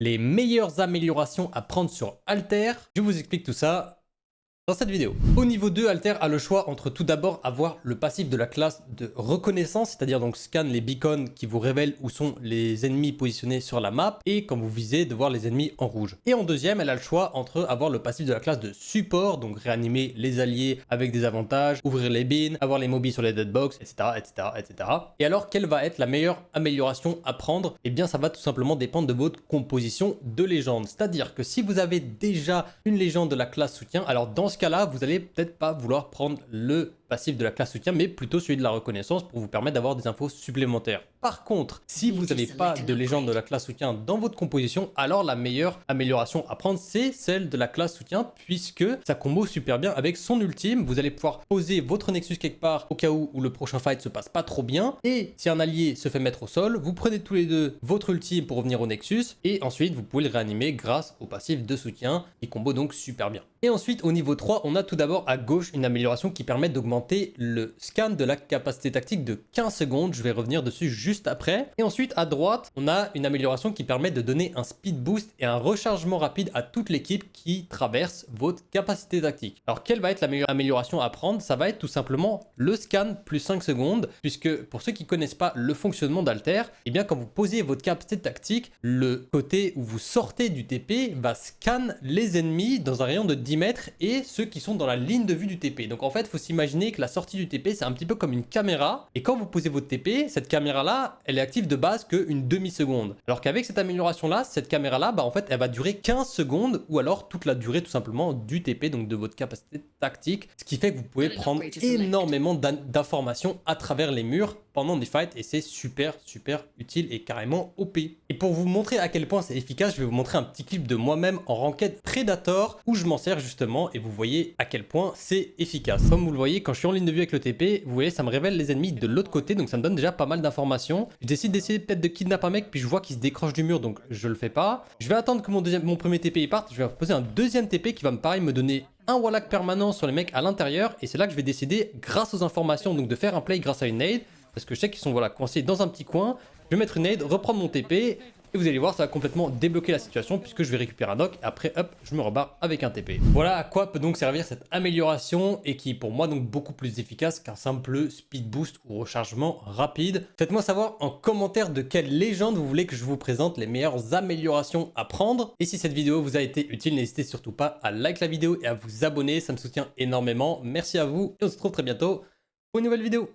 Les meilleures améliorations à prendre sur Alter. Je vous explique tout ça dans cette vidéo. Au niveau 2, Alter a le choix entre tout d'abord avoir le passif de la classe de reconnaissance, c'est-à-dire donc scan les beacons qui vous révèlent où sont les ennemis positionnés sur la map et quand vous visez de voir les ennemis en rouge. Et en deuxième, elle a le choix entre avoir le passif de la classe de support, donc réanimer les alliés avec des avantages, ouvrir les bins, avoir les mobis sur les deadbox, etc., etc., etc. Et alors, quelle va être la meilleure amélioration à prendre? Eh bien, ça va tout simplement dépendre de votre composition de légende. C'est-à-dire que si vous avez déjà une légende de la classe soutien, alors dans ce cas-là, vous allez peut-être pas vouloir prendre le passif de la classe soutien, mais plutôt celui de la reconnaissance pour vous permettre d'avoir des infos supplémentaires. Par contre, si vous n'avez pas de légende de la classe soutien dans votre composition, alors la meilleure amélioration à prendre, c'est celle de la classe soutien, puisque ça combo super bien avec son ultime. Vous allez pouvoir poser votre Nexus quelque part au cas où le prochain fight se passe pas trop bien. Et si un allié se fait mettre au sol, vous prenez tous les deux votre ultime pour revenir au Nexus, et ensuite vous pouvez le réanimer grâce au passif de soutien, qui combo donc super bien. Et ensuite, au niveau 3, on a tout d'abord à gauche une amélioration qui permet d'augmenter le scan de la capacité tactique de 15 secondes. Je vais revenir dessus juste après. Et ensuite, à droite, on a une amélioration qui permet de donner un speed boost et un rechargement rapide à toute l'équipe qui traverse votre capacité tactique. Alors, quelle va être la meilleure amélioration à prendre? Ça va être tout simplement le scan plus 5 secondes, puisque pour ceux qui connaissent pas le fonctionnement d'Alter, eh bien, quand vous posez votre capacité tactique, le côté où vous sortez du TP va scan les ennemis dans un rayon de 10 mètres et ceux qui sont dans la ligne de vue du TP. Donc en fait, il faut s'imaginer que la sortie du TP, c'est un petit peu comme une caméra. Et quand vous posez votre TP, cette caméra-là, elle est active de base qu'une demi-seconde. Alors qu'avec cette amélioration-là, cette caméra-là, bah en fait, elle va durer 15 secondes ou alors toute la durée tout simplement du TP, donc de votre capacité tactique. Ce qui fait que vous pouvez prendre énormément d'informations à travers les murs pendant des fights et c'est super utile et carrément OP. Et pour vous montrer à quel point c'est efficace, je vais vous montrer un petit clip de moi-même en ranked Predator où je m'en sers justement et vous voyez à quel point c'est efficace. Comme vous le voyez, quand je suis en ligne de vue avec le TP, vous voyez ça me révèle les ennemis de l'autre côté, donc ça me donne déjà pas mal d'informations. Je décide d'essayer peut-être de kidnapper un mec puis je vois qu'il se décroche du mur, donc je le fais pas. Je vais attendre que mon premier TP il parte, je vais poser un deuxième TP qui va me pareil me donner un wallhack permanent sur les mecs à l'intérieur et c'est là que je vais décider grâce aux informations donc de faire un play grâce à une nade parce que je sais qu'ils sont voilà coincés dans un petit coin. Je vais mettre une nade, reprendre mon TP et vous allez voir ça va complètement débloquer la situation puisque je vais récupérer un knock et après hop je me rebarre avec un TP. Voilà à quoi peut donc servir cette amélioration et qui est pour moi donc beaucoup plus efficace qu'un simple speed boost ou rechargement rapide. Faites-moi savoir en commentaire de quelle légende vous voulez que je vous présente les meilleures améliorations à prendre. Et si cette vidéo vous a été utile, n'hésitez surtout pas à like la vidéo et à vous abonner, ça me soutient énormément. Merci à vous et on se retrouve très bientôt pour une nouvelle vidéo.